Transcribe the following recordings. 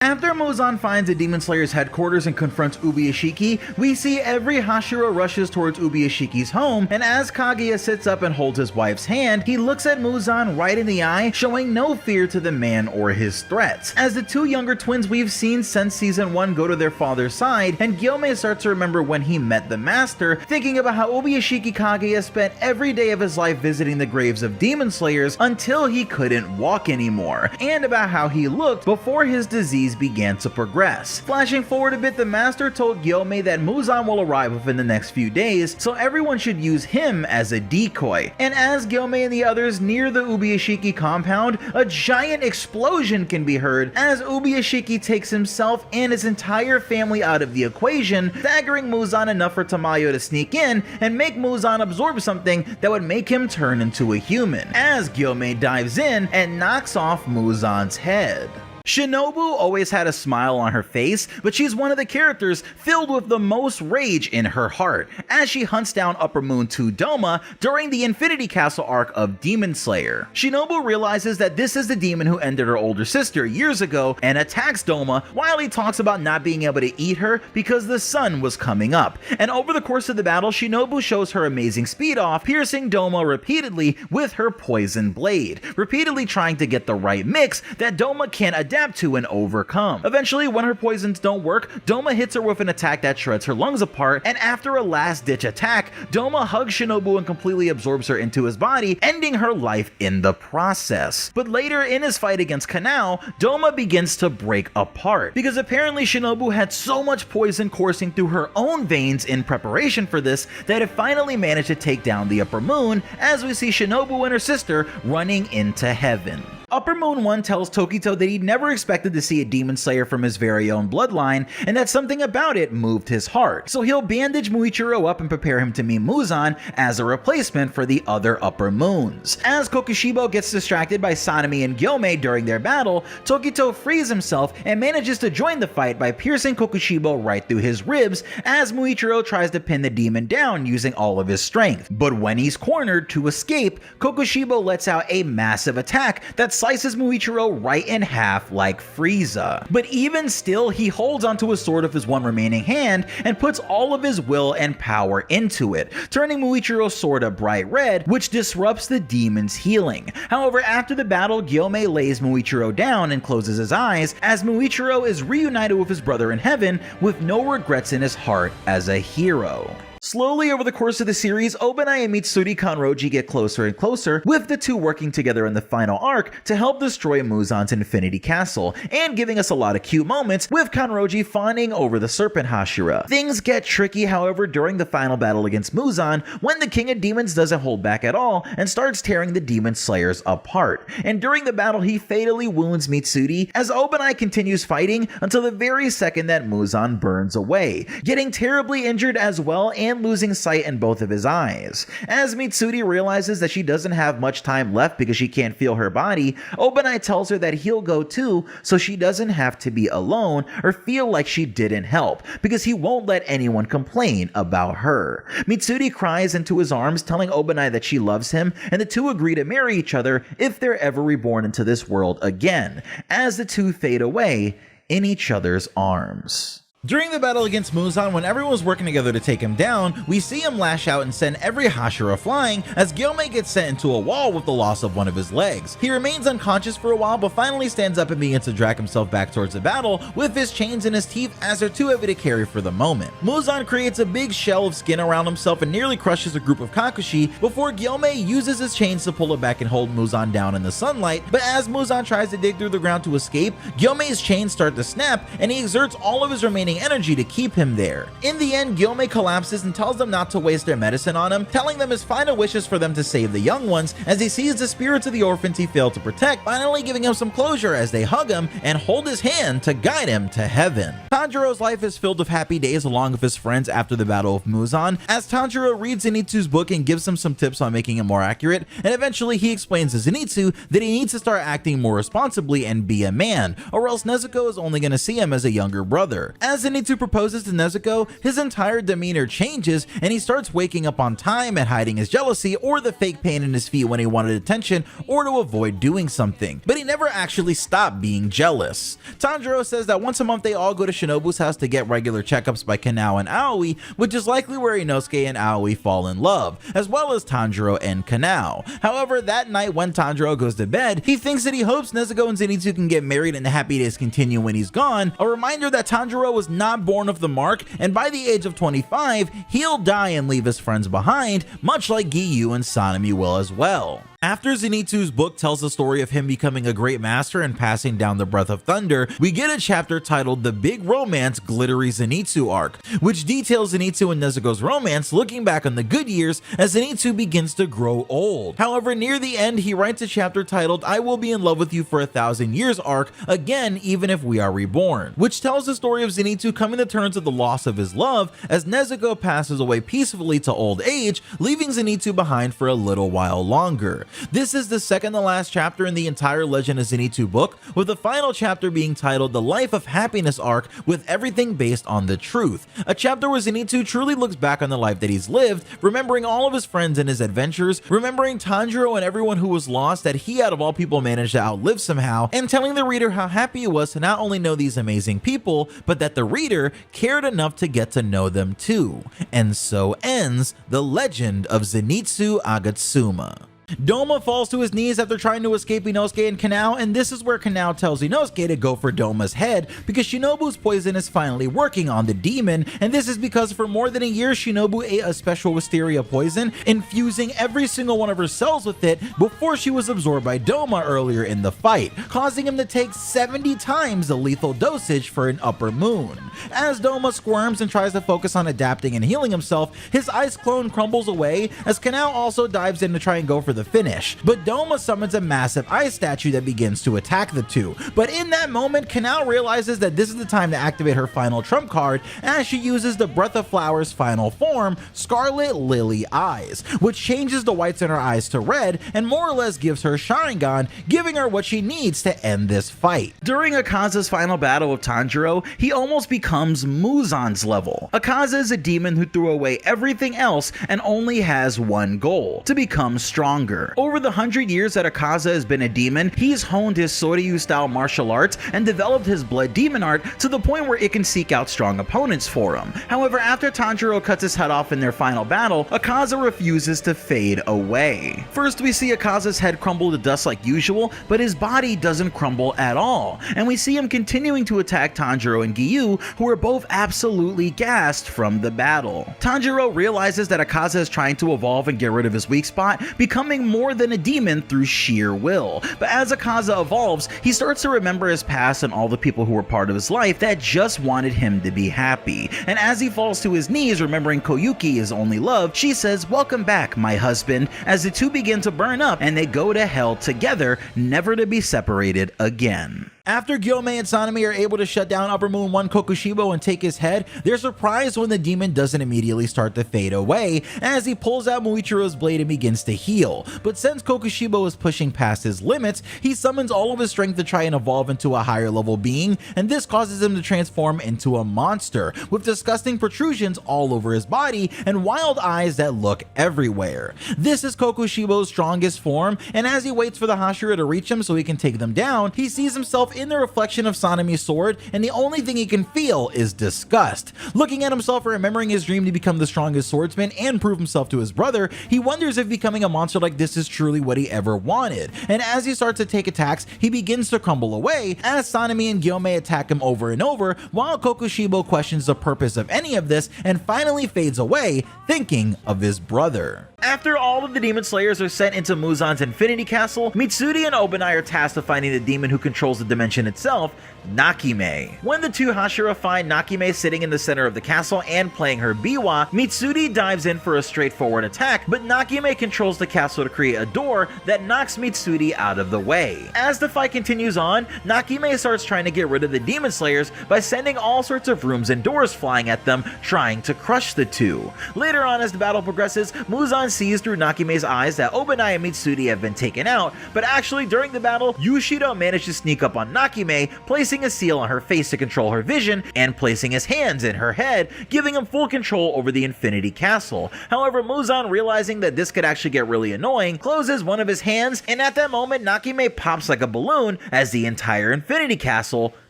After Muzan finds the Demon Slayer's headquarters and confronts Ubuyashiki, we see every Hashira rushes towards Ubuyashiki's home, and as Kaguya sits up and holds his wife's hand, he looks at Muzan right in the eye, showing no fear to the man or his threats. As the two younger twins we've seen since season 1 go to their father's side, and Gyomei starts to remember when he met the master, thinking about how Ubuyashiki Kaguya spent every day of his life visiting the graves of Demon Slayers until he couldn't walk anymore, and about how he looked before his disease began to progress. Flashing forward a bit, the master told Gyomei that Muzan will arrive within the next few days, so everyone should use him as a decoy. And as Gyomei and the others near the Ubuyashiki compound, a giant explosion can be heard as Ubuyashiki takes himself and his entire family out of the equation, staggering Muzan enough for Tamayo to sneak in and make Muzan absorb something that would make him turn into a human, as Gyomei dives in and knocks off Muzan's head. Shinobu always had a smile on her face, but she's one of the characters filled with the most rage in her heart, as she hunts down Upper Moon 2 Doma during the Infinity Castle arc of Demon Slayer. Shinobu realizes that this is the demon who ended her older sister years ago and attacks Doma while he talks about not being able to eat her because the sun was coming up. And over the course of the battle, Shinobu shows her amazing speed off, piercing Doma repeatedly with her poison blade, repeatedly trying to get the right mix that Doma can adapt to and overcome. Eventually, when her poisons don't work, Doma hits her with an attack that shreds her lungs apart, and after a last-ditch attack, Doma hugs Shinobu and completely absorbs her into his body, ending her life in the process. But later in his fight against Kanao, Doma begins to break apart, because apparently Shinobu had so much poison coursing through her own veins in preparation for this that it finally managed to take down the Upper Moon, as we see Shinobu and her sister running into heaven. Upper Moon 1 tells Tokito that he never expected to see a Demon Slayer from his very own bloodline, and that something about it moved his heart. So he'll bandage Muichiro up and prepare him to meet Muzan as a replacement for the other Upper Moons. As Kokushibo gets distracted by Sanemi and Gyomei during their battle, Tokito frees himself and manages to join the fight by piercing Kokushibo right through his ribs as Muichiro tries to pin the demon down using all of his strength. But when he's cornered to escape, Kokushibo lets out a massive attack that slices Muichiro right in half like Frieza. But even still, he holds onto a sword of his one remaining hand and puts all of his will and power into it, turning Muichiro's sword a bright red, which disrupts the demon's healing. However, after the battle, Gyomei lays Muichiro down and closes his eyes as Muichiro is reunited with his brother in heaven with no regrets in his heart as a hero. Slowly over the course of the series, Obanai and Mitsuri Kanroji get closer and closer, with the two working together in the final arc to help destroy Muzan's Infinity Castle, and giving us a lot of cute moments with Kanroji fawning over the Serpent Hashira. Things get tricky, however, during the final battle against Muzan, when the King of Demons doesn't hold back at all and starts tearing the Demon Slayers apart. And during the battle, he fatally wounds Mitsuri as Obanai continues fighting until the very second that Muzan burns away, getting terribly injured as well and losing sight in both of his eyes. As Mitsuri realizes that she doesn't have much time left because she can't feel her body, Obanai tells her that he'll go too so she doesn't have to be alone or feel like she didn't help, because he won't let anyone complain about her. Mitsuri cries into his arms, telling Obanai that she loves him, and the two agree to marry each other if they're ever reborn into this world again, as the two fade away in each other's arms. During the battle against Muzan, when everyone was working together to take him down, we see him lash out and send every Hashira flying as Gyomei gets sent into a wall with the loss of one of his legs. He remains unconscious for a while, but finally stands up and begins to drag himself back towards the battle with his chains in his teeth as they're too heavy to carry for the moment. Muzan creates a big shell of skin around himself and nearly crushes a group of Kakushi before Gyomei uses his chains to pull it back and hold Muzan down in the sunlight, but as Muzan tries to dig through the ground to escape, Gyomei's chains start to snap and he exerts all of his remaining energy to keep him there. In the end, Gyomei collapses and tells them not to waste their medicine on him, telling them his final wish is for them to save the young ones as he sees the spirits of the orphans he failed to protect, finally giving him some closure as they hug him and hold his hand to guide him to heaven. Tanjiro's life is filled with happy days along with his friends after the battle of Muzan, as Tanjiro reads Zenitsu's book and gives him some tips on making it more accurate, and eventually he explains to Zenitsu that he needs to start acting more responsibly and be a man, or else Nezuko is only going to see him as a younger brother. As As Zenitsu proposes to Nezuko, his entire demeanor changes and he starts waking up on time and hiding his jealousy or the fake pain in his feet when he wanted attention or to avoid doing something, but he never actually stopped being jealous. Tanjiro says that once a month they all go to Shinobu's house to get regular checkups by Kanao and Aoi, which is likely where Inosuke and Aoi fall in love, as well as Tanjiro and Kanao. However, that night when Tanjiro goes to bed, he thinks that he hopes Nezuko and Zenitsu can get married and the happy days continue when he's gone, a reminder that Tanjiro was not born of the mark, and by the age of 25, he'll die and leave his friends behind, much like Giyu and Sanemi will as well. After Zenitsu's book tells the story of him becoming a great master and passing down the Breath of Thunder, we get a chapter titled The Big Romance Glittery Zenitsu Arc, which details Zenitsu and Nezuko's romance looking back on the good years as Zenitsu begins to grow old. However, near the end, he writes a chapter titled I Will Be in Love with You for 1,000 Years arc, again even if we are reborn, which tells the story of Zenitsu coming to terms with the loss of his love as Nezuko passes away peacefully to old age, leaving Zenitsu behind for a little while longer. This is the second to last chapter in the entire Legend of Zenitsu book, with the final chapter being titled The Life of Happiness arc, with everything based on the truth. A chapter where Zenitsu truly looks back on the life that he's lived, remembering all of his friends and his adventures, remembering Tanjiro and everyone who was lost that he out of all people managed to outlive somehow, and telling the reader how happy he was to not only know these amazing people, but that the reader cared enough to get to know them too. And so ends the Legend of Zenitsu Agatsuma. Doma falls to his knees after trying to escape Inosuke and Kanao, and this is where Kanao tells Inosuke to go for Doma's head because Shinobu's poison is finally working on the demon, and this is because for more than a year Shinobu ate a special wisteria poison, infusing every single one of her cells with it before she was absorbed by Doma earlier in the fight, causing him to take 70 times the lethal dosage for an upper moon. As Doma squirms and tries to focus on adapting and healing himself, his ice clone crumbles away as Kanao also dives in to try and go for the finish, but Doma summons a massive ice statue that begins to attack the two. But in that moment, Kanao realizes that this is the time to activate her final trump card as she uses the Breath of Flower's final form, Scarlet Lily Eyes, which changes the whites in her eyes to red and more or less gives her Sharingan, giving her what she needs to end this fight. During Akaza's final battle with Tanjiro, he almost becomes Muzan's level. Akaza is a demon who threw away everything else and only has one goal: to become stronger. Over the 100 years that Akaza has been a demon, he's honed his Soryu-style martial arts and developed his blood demon art to the point where it can seek out strong opponents for him. However, after Tanjiro cuts his head off in their final battle, Akaza refuses to fade away. First, we see Akaza's head crumble to dust like usual, but his body doesn't crumble at all, and we see him continuing to attack Tanjiro and Giyu, who are both absolutely gassed from the battle. Tanjiro realizes that Akaza is trying to evolve and get rid of his weak spot, becoming more than a demon through sheer will. But as Akaza evolves, he starts to remember his past and all the people who were part of his life that just wanted him to be happy. And as he falls to his knees, remembering Koyuki, his only love, she says, "Welcome back, my husband," as the two begin to burn up and they go to hell together, never to be separated again. After Gyomei and Sanemi are able to shut down Upper Moon 1 Kokushibo and take his head, they're surprised when the demon doesn't immediately start to fade away as he pulls out Muichiro's blade and begins to heal. But since Kokushibo is pushing past his limits, he summons all of his strength to try and evolve into a higher level being, and this causes him to transform into a monster with disgusting protrusions all over his body and wild eyes that look everywhere. This is Kokushibo's strongest form, and as he waits for the Hashira to reach him so he can take them down, he sees himself in the reflection of Sanemi's sword, and the only thing he can feel is disgust. Looking at himself and remembering his dream to become the strongest swordsman and prove himself to his brother, he wonders if becoming a monster like this is truly what he ever wanted. And as he starts to take attacks, he begins to crumble away as Sanemi and Gyomei attack him over and over, while Kokushibo questions the purpose of any of this and finally fades away, thinking of his brother. After all of the demon slayers are sent into Muzan's Infinity Castle, Mitsuri and Obanai are tasked with finding the demon who controls the dimension itself, Nakime. When the two Hashira find Nakime sitting in the center of the castle and playing her biwa, Mitsuri dives in for a straightforward attack, but Nakime controls the castle to create a door that knocks Mitsuri out of the way. As the fight continues on, Nakime starts trying to get rid of the demon slayers by sending all sorts of rooms and doors flying at them, trying to crush the two. Later on, as the battle progresses, Muzan sees through Nakime's eyes that Obanai and Mitsuri have been taken out, but actually during the battle, Yushido managed to sneak up on Nakime, placing a seal on her face to control her vision, and placing his hands in her head, giving him full control over the Infinity Castle. However, Muzan, realizing that this could actually get really annoying, closes one of his hands, and at that moment, Nakime pops like a balloon as the entire Infinity Castle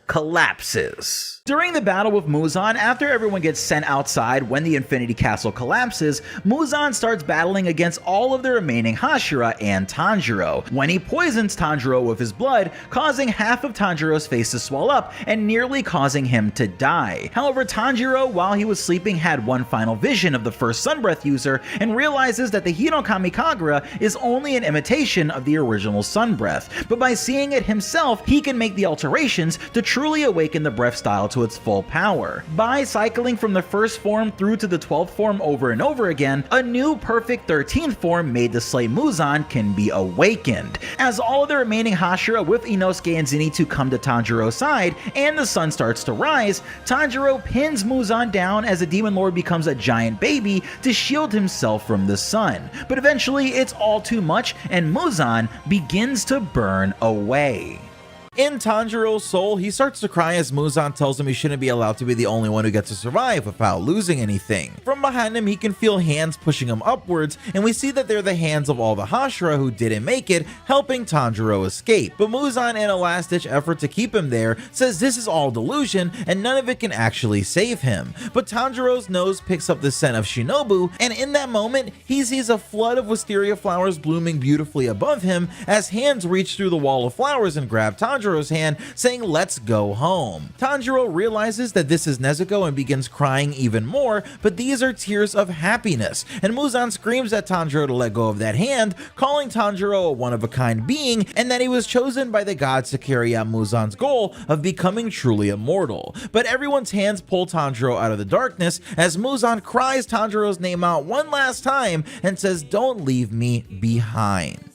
collapses. During the battle with Muzan, after everyone gets sent outside when the Infinity Castle collapses, Muzan starts battling against all of the remaining Hashira and Tanjiro, when he poisons Tanjiro with his blood, causing half of Tanjiro's face to swell up and nearly causing him to die. However, Tanjiro, while he was sleeping, had one final vision of the first Sun Breath user and realizes that the Hinokami Kagura is only an imitation of the original Sun Breath, but by seeing it himself, he can make the alterations to truly awaken the breath style to its full power. By cycling from the first form through to the 12th form over and over again, a new perfect 13th form made to slay Muzan can be awakened. As all of the remaining Hashira with Inosuke and Zenitsu come to Tanjiro's side and the sun starts to rise, Tanjiro pins Muzan down as the Demon Lord becomes a giant baby to shield himself from the sun. But eventually it's all too much and Muzan begins to burn away. In Tanjiro's soul, he starts to cry as Muzan tells him he shouldn't be allowed to be the only one who gets to survive without losing anything. From behind him, he can feel hands pushing him upwards, and we see that they're the hands of all the Hashira who didn't make it, helping Tanjiro escape. But Muzan, in a last-ditch effort to keep him there, says this is all delusion and none of it can actually save him. But Tanjiro's nose picks up the scent of Shinobu, and in that moment, he sees a flood of wisteria flowers blooming beautifully above him as hands reach through the wall of flowers and grab Tanjiro's hand, saying let's go home. Tanjiro realizes that this is Nezuko and begins crying even more, but these are tears of happiness, and Muzan screams at Tanjiro to let go of that hand, calling Tanjiro a one-of-a-kind being and that he was chosen by the gods to carry out Muzan's goal of becoming truly immortal. But everyone's hands pull Tanjiro out of the darkness as Muzan cries Tanjiro's name out one last time and says, "Don't leave me behind."